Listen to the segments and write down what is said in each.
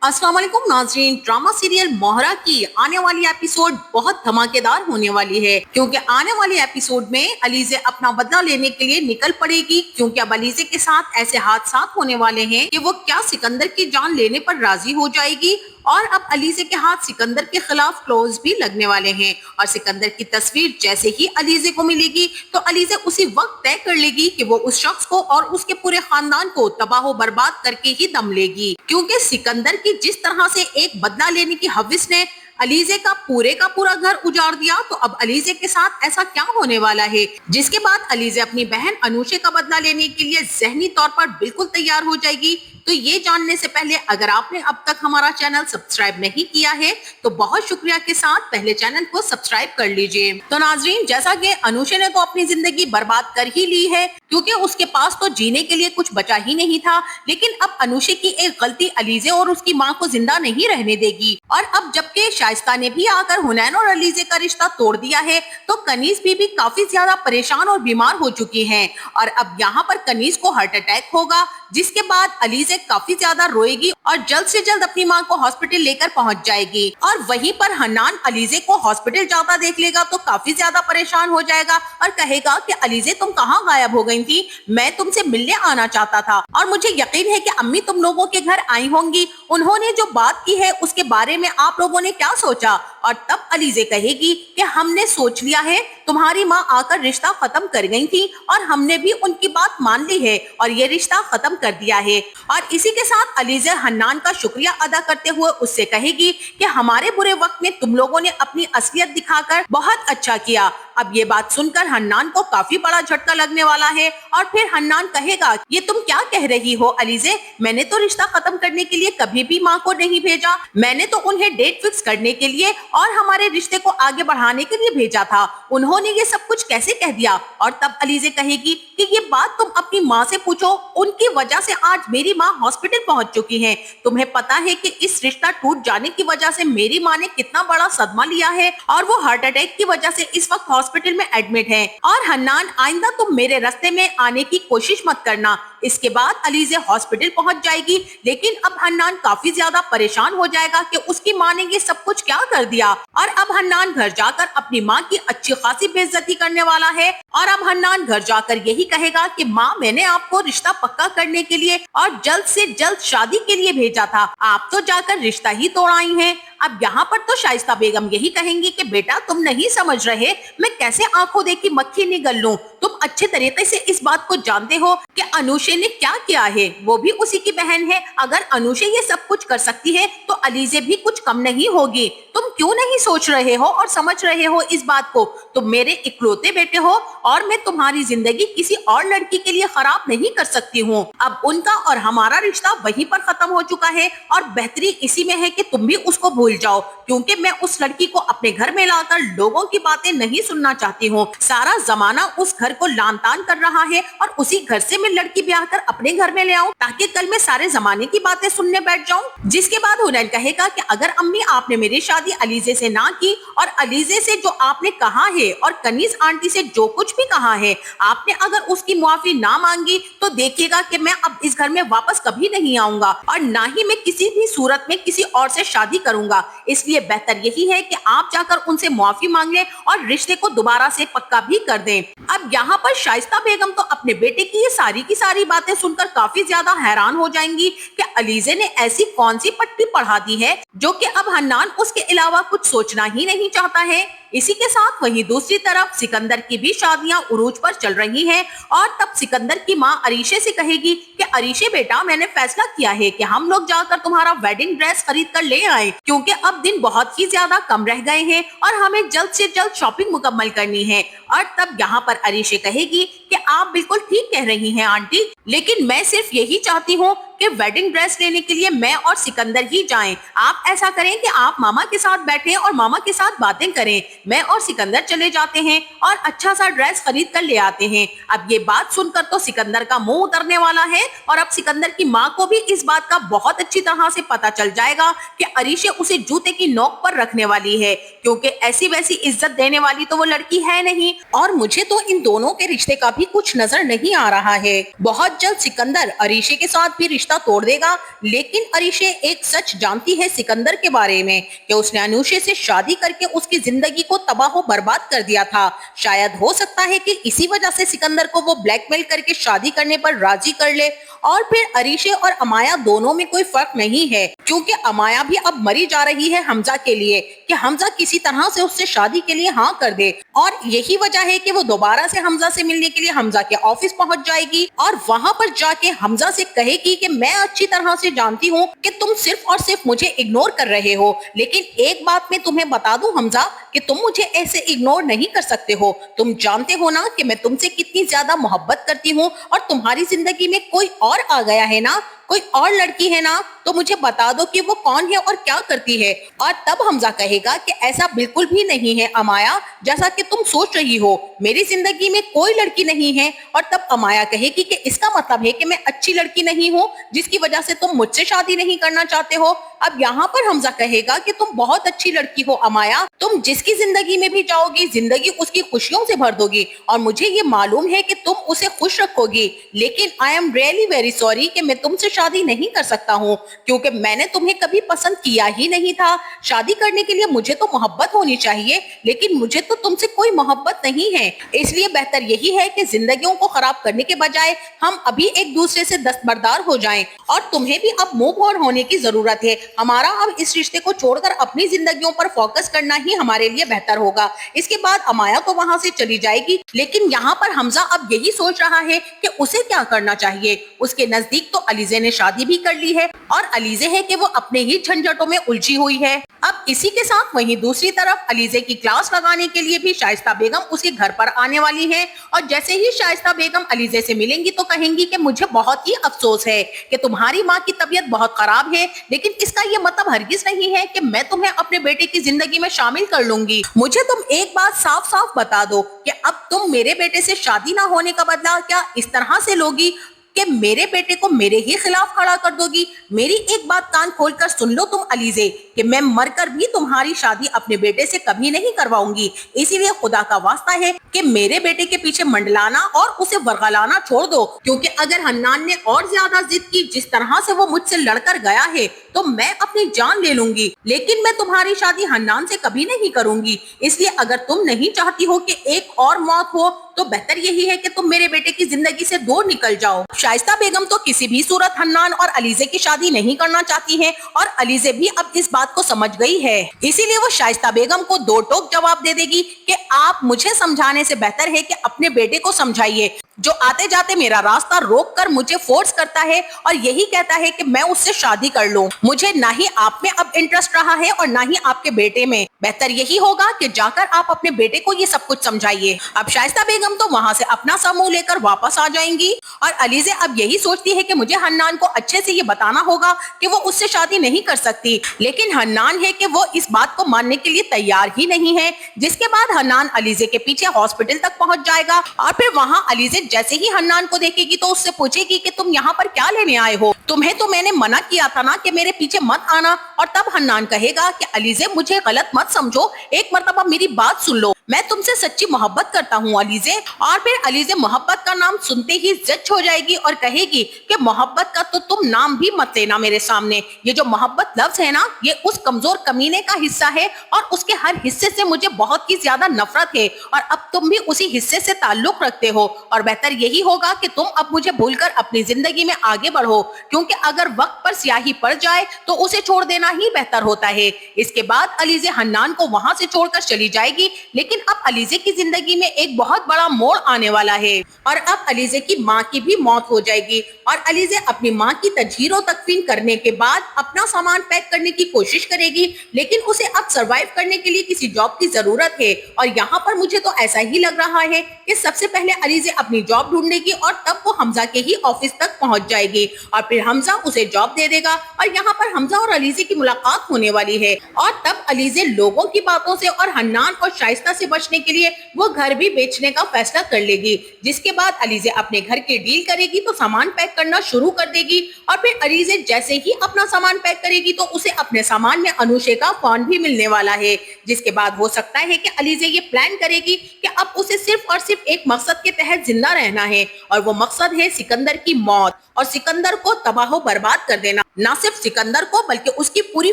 अस्सलाम वालेकुम नाज़रीन। ड्रामा सीरियल मोहरा की आने वाली एपिसोड बहुत धमाकेदार होने वाली है, क्योंकि आने वाले एपिसोड में अलीज़े अपना बदला लेने के लिए निकल पड़ेगी। क्योंकि अब अलीज़े के साथ ऐसे हादसा होने वाले हैं कि वो क्या सिकंदर की जान लेने पर राजी हो जाएगी, और अब अलीज़े के हाथ सिकंदर के खिलाफ क्लोज भी लगने वाले हैं। और सिकंदर की तस्वीर जैसे ही अलीज़े को मिलेगी तो अलीज़े उसी वक्त तय कर लेगी कि वो उस शख्स को और उसके पूरे खानदान को तबाह बर्बाद करके ही दम लेगी। क्योंकि सिकंदर की जिस तरह से एक बदला लेने की हविस ने अलीज़े का पूरा घर उजाड़ दिया, तो अब अलीज़े के साथ ऐसा क्या होने वाला है, जिसके बाद अलीज़े अपनी बहन अनुषे का बदला लेने के लिए ज़हनी तौर पर बिल्कुल तैयार हो जाएगी। तो ये जानने से पहले अगर आपने अब तक हमारा चैनल सब्सक्राइब नहीं किया है तो बहुत शुक्रिया के साथ पहले चैनल को सब्सक्राइब कर लीजिए। तो नाजरीन, जैसा कि अनुषे ने तो अपनी जिंदगी बर्बाद कर ही ली है, क्योंकि उसके पास तो जीने के लिए कुछ बचा ही नहीं था, लेकिन अब अनुषे की एक गलती अलीज़े और उसकी माँ को जिंदा नहीं रहने देगी। और अब जबकि शाइस्ता ने भी आकर हुनैन और अलीज़े का रिश्ता तोड़ दिया है, तो कनीज भी काफी ज्यादा परेशान और बीमार हो चुकी हैं। और अब यहाँ पर कनीज को हार्ट अटैक होगा, जिसके बाद अलीज़े काफी ज्यादा रोएगी और जल्द से जल्द अपनी मां को हॉस्पिटल लेकर पहुंच जाएगी। और वहीं पर हन्नान अलीज़े को हॉस्पिटल जाता देख लेगा तो काफी ज्यादा परेशान हो जाएगा और कहेगा कि अलीज़े तुम कहाँ गायब हो गई थी, मैं तुमसे मिलने आना चाहता था और मुझे यकीन है कि अम्मी तुम लोगों के घर आई होंगी, उन्होंने जो बात की है उसके बारे में आप लोगों ने क्या सोचा। और तब अलीज़े कहेगी कि हमने सोच लिया है, तुम्हारी माँ आकर रिश्ता खत्म कर गई थी और हमने भी उनकी बात मान ली है और ये रिश्ता खत्म कर दिया है। और इसी के साथ अलीज़े हन्नान का शुक्रिया अदा करते हुए उससे कहेगी कि हमारे बुरे वक्त में तुम लोगों ने अपनी असलियत दिखाकर बहुत अच्छा किया। अब ये बात सुनकर हन्नान को काफी बड़ा झटका लगने वाला है और फिर हन्नान कहेगा, ये तुम क्या कह रही हो अलीज़े, मैंने तो रिश्ता खत्म करने के लिए कभी भी माँ को नहीं भेजा, मैंने तो उन्हें डेट फिक्स करने के लिए और हमारे रिश्ते को आगे बढ़ाने के लिए भेजा था, उन्होंने ये सब कुछ कैसे कह दिया। और तब अलीज़े कहेगी कि ये बात तुम अपनी माँ से पूछो, उनकी वजह से आज मेरी माँ हॉस्पिटल पहुंच चुकी है। तुम्हें पता है कि इस रिश्ता टूट जाने की वजह से मेरी माँ ने कितना बड़ा सदमा लिया है और वो हार्ट अटैक की वजह से इस वक्त हॉस्पिटल में एडमिट है। और हन्नान, आइंदा तुम मेरे रास्ते में आने की कोशिश मत करना। इसके बाद अलीज़े हॉस्पिटल पहुंच जाएगी, लेकिन अब हन्नान काफी ज्यादा परेशान हो जाएगा कि उसकी माँ ने ये सब कुछ क्या कर दिया। और अब हन्नान घर जाकर अपनी माँ की अच्छी खासी बेइज्जती करने वाला है। और अब हन्नान घर जाकर यही कहेगा कि माँ, मैंने आपको रिश्ता पक्का करने के लिए और जल्द से जल्द शादी के लिए भेजा था, आप तो जाकर रिश्ता ही तोड़ आई हैं। अब यहाँ पर तो शाइस्ता बेगम यही कहेंगी कि बेटा तुम नहीं समझ रहे, मैं कैसे आंखों देखी मक्खी निगल लूं। तुम अच्छे तरीके से इस बात को जानते हो कि अनुषे ने क्या किया है, वो भी उसी की बहन है। अगर अनुषे ये सब कुछ कर सकती है तो अलीज़े भी कुछ कम नहीं होगी। तुम क्यों नहीं सोच रहे हो और समझ रहे हो इस बात को। तुम मेरे इकलौते बेटे हो और मैं तुम्हारी जिंदगी किसी और लड़की के लिए खराब नहीं कर सकती हूँ। अब उनका और हमारा रिश्ता वहीं पर खत्म हो चुका है और बेहतरी इसी में है कि तुम भी उसको भूल जाओ, क्योंकि मैं उस लड़की को अपने घर में लाकर लोगों की बातें नहीं सुनना चाहती हूँ। सारा जमाना उस घर को लान तान कर रहा है और उसी घर से मैं लड़की ब्याह कर अपने घर में ले आऊं ताकि कल मैं सारे जमाने की बातें सुनने बैठ जाऊं। जिसके बाद हुनैन कहेगा कि अगर अम्मी आपने मेरी शादी अलीज़े से ना की और अलीज़े से जो आपने कहा है और कनीज आंटी से जो कुछ भी कहा है, आपने अगर उसकी मुआफी ना मांगी तो देखिएगा कि मैं अब इस घर में वापस कभी नहीं आऊंगा और ना ही मैं किसी भी सूरत में किसी और से शादी करूंगा। इसलिए बेहतर यही है कि आप जाकर उनसे मुआफी मांग लें और रिश्ते को दोबारा से पक्का भी कर दें। अब यहाँ पर शाइस्ता बेगम तो अपने बेटे की ये सारी की सारी बातें सुनकर काफी ज्यादा हैरान हो जाएंगी कि अलीज़े ने ऐसी कौन सी पट्टी पढ़ा दी है जो कि अब हन्नान उसके अलावा कुछ सोचना ही नहीं चाहता है। इसी के साथ वहीं दूसरी तरफ सिकंदर की भी शादियां उरूज पर चल रही हैं और तब सिकंदर की मां अरीशे से कहेगी कि अरीशे बेटा, मैंने फैसला किया है कि हम लोग जाकर तुम्हारा वेडिंग ड्रेस खरीद कर ले आए, क्योंकि अब दिन बहुत ही ज्यादा कम रह गए हैं और हमें जल्द से जल्द शॉपिंग मुकम्मल करनी है। और तब यहाँ पर अरीशे कहेगी कि आप बिल्कुल ठीक कह रही हैं आंटी, लेकिन मैं सिर्फ यही चाहती हूँ कि वेडिंग ड्रेस लेने के लिए मैं और सिकंदर ही जाएं। आप ऐसा करें कि आप मामा के साथ बैठें और मामा के साथ बातें करें, मैं और सिकंदर चले जाते हैं और अच्छा सा ड्रेस खरीद कर ले आते हैं। अब ये बात सुनकर तो सिकंदर का मुंह उतरने वाला है और अब सिकंदर की माँ को भी इस बात का बहुत अच्छी तरह से पता चल जाएगा कि अरीशे उसे जूते की नोक पर रखने वाली है, क्योंकि ऐसी वैसी इज्जत देने वाली तो वो लड़की है नहीं। और मुझे तो इन दोनों के रिश्ते का भी कुछ नजर नहीं आ रहा है। बहुत जल्द सिकंदर अरीशे के साथ भी रिश्ता رشتہ توڑ देगा। लेकिन अरीशे एक सच जानती है सिकंदर के बारे में कि उसने अनुषे से शादी करके उसकी जिंदगी को तबाह बर्बाद कर दिया था। शायद हो सकता है कि इसी वजह से सिकंदर को वो ब्लैकमेल करके शादी करने पर राजी कर ले। और फिर अरीशे और अमाया दोनों में कोई फर्क नहीं है, क्योंकि अमाया भी अब मरी जा रही है हमजा के लिए कि हमजा किसी तरह से उससे शादी के लिए हाँ कर दे। और यही वजह है कि वो दोबारा से हमजा से मिलने के लिए हमजा के ऑफिस पहुंच जाएगी और वहां पर जाके हमजा से कहेगी कि मैं अच्छी तरह से जानती हूँ कि तुम सिर्फ और सिर्फ मुझे इग्नोर कर रहे हो, लेकिन एक बात मैं तुम्हें बता दूं हमजा कि तुम मुझे ऐसे इग्नोर नहीं कर सकते हो। तुम जानते हो ना कि मैं तुमसे कितनी ज्यादा मोहब्बत करती हूँ, और तुम्हारी जिंदगी में कोई और आ गया है ना, कोई और लड़की है ना, तो मुझे बता दो कि वो कौन है और क्या करती है। और तब हमजा कहेगा कि ऐसा बिल्कुल भी नहीं है अमाया, जैसा कि तुम सोच रही हो, मेरी जिंदगी में कोई लड़की नहीं है। और तब अमाया कहेगी कि इसका मतलब है कि मैं अच्छी लड़की नहीं हूँ, जिसकी वजह से तुम मुझसे शादी नहीं करना चाहते हो। अब यहाँ पर हमजा कहेगा कि तुम बहुत अच्छी लड़की हो अमाया, तुम जिसकी जिंदगी में भी जाओगी जिंदगी उसकी खुशियों से भर दोगी, और मुझे ये मालूम है कि तुम उसे खुश रखोगी। लेकिन I am really very sorry कि मैं तुमसे शादी नहीं कर सकता हूँ, क्योंकि मैंने तुम्हें कभी पसंद किया ही नहीं था। शादी करने के लिए मुझे तो मोहब्बत होनी चाहिए, लेकिन मुझे तो तुमसे कोई मोहब्बत नहीं है। इसलिए बेहतर यही है कि जिंदगियों को खराब करने के बजाय हम अभी एक दूसरे से दस्तबरदार हो जाएं। और तुम्हें भी अब मूव ऑन होने की जरूरत है। हमारा अब इस रिश्ते को छोड़कर अपनी जिंदगियों पर फोकस करना ही हमारे लिए बेहतर होगा। इसके बाद अमाया तो वहां से चली जाएगी, लेकिन यहाँ पर हमजा अब यही सोच रहा है कि उसे क्या करना चाहिए। उसके नजदीक तो अलीजे ने शादी भी कर ली है, और अलीजे है कि वो अपने ही झंझटों में उलझी हुई है। अब इसी के साथ वहीं दूसरी तरफ अलीजे की क्लास लगाने के लिए भी शाइस्ता बेगम उसके घर पर आने वाली है। और जैसे ही शाइस्ता बेगम अलीजे से मिलेंगी तो कहेंगी कि मुझे बहुत ही अफसोस है कि तुम्हारी माँ की तबीयत बहुत खराब है, लेकिन इसका ये मतलब हरगिज नहीं है कि मैं तुम्हें अपने बेटे की जिंदगी में शामिल कर लूंगी। मुझे तुम एक बात साफ साफ बता दो कि अब तुम मेरे बेटे से शादी ना होने का बदला क्या इस तरह से लोगी कि मेरे बेटे को मेरे ही खिलाफ खड़ा कर दोगी। मेरी एक बात कान खोलकर सुन लो तुम अलीजे, कि मैं मरकर भी तुम्हारी शादी अपने बेटे से कभी नहीं करवाऊंगी। इसीलिए खुदा का वास्ता है कि मेरे बेटे के पीछे मंडलाना और उसे वर्गलाना छोड़ दो, क्योंकि अगर हन्नान ने और ज्यादा जिद की जिस तरह से वो मुझसे लड़कर गया है तो मैं अपनी जान ले लूंगी। लेकिन मैं तुम्हारी शादी हन्नान से कभी नहीं करूंगी। इसलिए अगर तुम नहीं चाहती हो कि एक और मौत हो तो बेहतर यही है कि तुम मेरे बेटे की जिंदगी से दूर निकल जाओ। शाइस्ता बेगम तो किसी भी सूरत हन्नान और अलीजे की शादी नहीं करना चाहती है, और अलीजे भी अब इस बात को समझ गई है। इसीलिए वो शाइस्ता बेगम को दो टोक जवाब दे देगी कि आप मुझे समझाने से बेहतर है कि अपने बेटे को समझाइए, जो आते जाते मेरा रास्ता रोक कर मुझे फोर्स करता है और यही कहता है कि मैं उससे शादी कर लूं। मुझे ना ही आप में अब इंटरेस्ट रहा है और ना ही आपके बेटे में। बेहतर यही होगा कि जाकर आप अपने बेटे को ये सब कुछ समझाइए। अब शाइस्ता बेगम तो वहां से अपना समूह लेकर वापस आ जाएंगी, और अलीजे अब यही सोचती है कि मुझे हन्नान को अच्छे से ये बताना होगा कि वो उससे शादी नहीं कर सकती। लेकिन हन्नान है कि वो इस बात को मानने के लिए तैयार ही नहीं है। जिसके बाद हन्नान अलीजे के पीछे हॉस्पिटल तक पहुंच जाएगा, और फिर वहां अलीजे जैसे ही हन्नान को देखेगी तो उससे पूछेगी कि तुम यहाँ पर क्या लेने आए हो, तुम्हें तो मैंने मना किया था ना कि मेरे पीछे मत आना। और तब हन्नान कहेगा कि अलीजे मुझे गलत मत समझो, एक मर्तबा मेरी बात सुन लो, मैं तुमसे सच्ची मोहब्बत करता हूँ अलीजे। और फिर अलीजे मोहब्बत का नाम सुनते ही जच हो जाएगी और कहेगी कि मोहब्बत का तो तुम नाम भी मत लेना मेरे सामने। ये जो मोहब्बत लफ्ज है ना, ये उस कमजोर कमीने का हिस्सा है, और उसके हर हिस्से से मुझे बहुत ही ज्यादा नफरत है, और अब तुम भी उसी हिस्से से ताल्लुक रखते हो। और बेहतर यही होगा कि तुम अब मुझे भूलकर अपनी जिंदगी में आगे बढ़ो, क्योंकि अगर वक्त पर स्याही पड़ जाए तो उसे छोड़ देना ही बेहतर होता है। इसके बाद अलीजे हन्नान को वहां से छोड़कर चली जाएगी, लेकिन अब अलीजे की जिंदगी में एक बहुत बड़ा मोड़ आने वाला है, और अब अलीजे की माँ की भी मौत हो जाएगी। और अलीजे अपनी माँ की तजहीर और तकफीन करने के बाद अपना सामान पैक करने की कोशिश करेगी, लेकिन उसे अब सरवाइव करने के लिए किसी जॉब की जरूरत है। और यहाँ पर मुझे तो ऐसा ही लग रहा है कि सबसे पहले अलीजे अपनी जॉब ढूंढेगी, और तब वो हमजा के ही ऑफिस तक पहुंच जाएगी, और फिर हमजा उसे जॉब दे देगा, और यहाँ पर हमजा और अलीजे की मुलाकात होने वाली है। और तब अलीजे लोगों की बातों से और हन्नान और शाइस्ता से बचने के लिए वो घर भी बेचने का फैसला कर लेगी। जिसके बाद अलीज़े अपने घर की डील करेगी तो सामान पैक करना शुरू कर देगी और फिर अलीज़े जैसे ही अपना सामान पैक करेगी तो उसे अपने सामान में अनुषे का फोन भी मिलने वाला है। जिसके बाद हो सकता है कि अलीज़े ये प्लान करेगी कि अब उसे सिर्फ और सिर्फ एक मकसद के तहत जिंदा रहना है और वो मकसद है सिकंदर की मौत और सिकंदर को तबाह बर्बाद कर देना। ना सिर्फ सिकंदर को बल्कि उसकी पूरी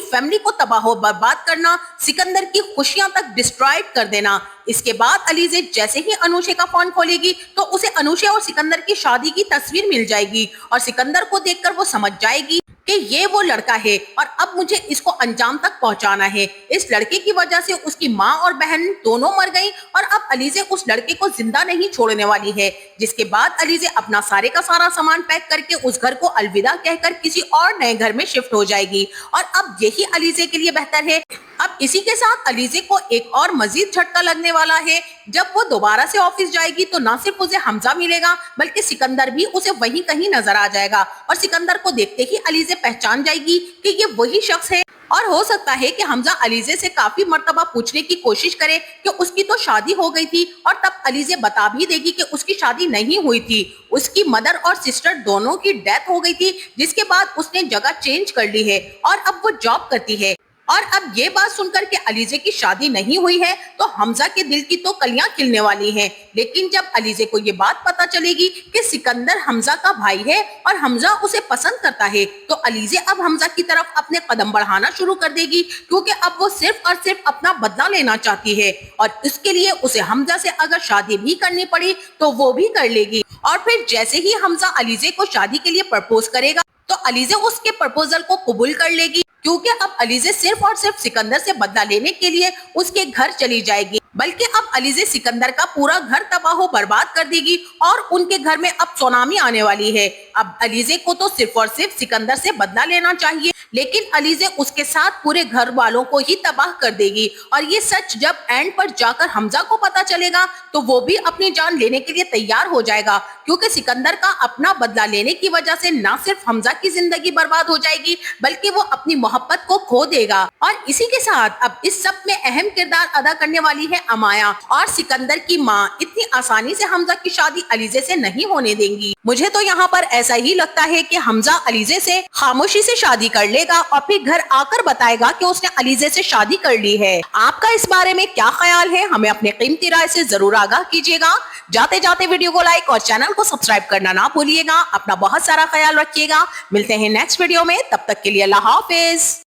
फैमिली को तबाह बर्बाद करना, सिकंदर की खुशियां तक डिस्ट्रॉय कर देना। इसके बाद अलीज़े जैसे ही अनुषे का फोन खोलेगी तो उसे अनुषे और सिकंदर की शादी की तस्वीर मिल जाएगी और सिकंदर को देखकर वो समझ जाएगी कि ये वो लड़का है और अब मुझे इसको अंजाम तक पहुंचाना है। इस लड़के की वजह से उसकी माँ और बहन दोनों मर गई और अब अलीज़े उस लड़के को जिंदा नहीं छोड़ने वाली है। जिसके बाद अलीज़े अपना सारे का सारा सामान पैक करके उस घर को अलविदा कहकर किसी और नए घर में शिफ्ट हो जाएगी और अब यही अलीज़े के लिए बेहतर है। अब इसी के साथ अलीज़े को एक और मजीद झटका लगने वाला है। जब वो दोबारा से ऑफिस जाएगी तो ना सिर्फ उसे हमजा मिलेगा बल्कि सिकंदर भी उसे वहीं कहीं नजर आ जाएगा और सिकंदर को देखते ही अलीज़े पहचान जाएगी कि ये वही शख्स है। और हो सकता है कि हमजा अलीज़े से काफी मर्तबा पूछने की कोशिश करे कि उसकी तो शादी हो गई थी और तब अलीज़े बता भी देगी कि उसकी शादी नहीं हुई थी, उसकी मदर और सिस्टर दोनों की डेथ हो गई थी। जिसके बाद उसने जगह चेंज कर ली है और अब वो जॉब करती है। और अब ये बात सुनकर के अलीज़े की शादी नहीं हुई है तो हमजा के दिल की तो कलियां खिलने वाली हैं। लेकिन जब अलीज़े को ये बात पता चलेगी कि सिकंदर हमजा का भाई है और हमजा उसे पसंद करता है तो अलीज़े अब हमजा की तरफ अपने कदम बढ़ाना शुरू कर देगी, क्योंकि अब वो सिर्फ और सिर्फ अपना बदला लेना चाहती है और इसके लिए उसे हमजा से अगर शादी भी करनी पड़ी तो वो भी कर लेगी। और फिर जैसे ही हमजा अलीज़े को शादी के लिए प्रपोज करेगा तो अलीज़े उसके प्रपोजल को कबूल कर लेगी, क्योंकि अब अलीज़े सिर्फ और सिर्फ सिकंदर से बदला लेने के लिए उसके घर चली जाएगी। बल्कि अब अलीज़े सिकंदर का पूरा घर तबाह बर्बाद कर देगी और उनके घर में अब सुनामी आने वाली है। अब अलीज़े को तो सिर्फ और सिर्फ सिकंदर से बदला लेना चाहिए, लेकिन अलीज़े उसके साथ पूरे घर वालों को ही तबाह कर देगी। और ये सच जब एंड पर जाकर हमजा को पता चलेगा तो वो भी अपनी जान लेने के लिए तैयार हो जाएगा, क्योंकि सिकंदर का अपना बदला लेने की वजह से ना सिर्फ हमजा की जिंदगी बर्बाद हो जाएगी बल्कि वो अपनी मोहब्बत को खो देगा। और इसी के साथ अब इस सब में अहम किरदार अदा करने वाली है अमाया और सिकंदर की माँ इतनी आसानी से हमजा की शादी अलीज़े से नहीं होने देंगी। मुझे तो यहाँ पर ऐसा ही लगता है कि हमजा अलीज़े से खामोशी से शादी कर लेगा और फिर घर आकर बताएगा कि उसने अलीज़े से शादी कर ली है। आपका इस बारे में क्या ख्याल है, हमें अपनी कीमती राय से जरूर आगाह कीजिएगा। जाते जाते वीडियो को लाइक और चैनल को सब्सक्राइब करना ना भूलिएगा। अपना बहुत सारा ख्याल रखिएगा। मिलते हैं नेक्स्ट वीडियो में, तब तक के लिए अल्लाह हाफिज।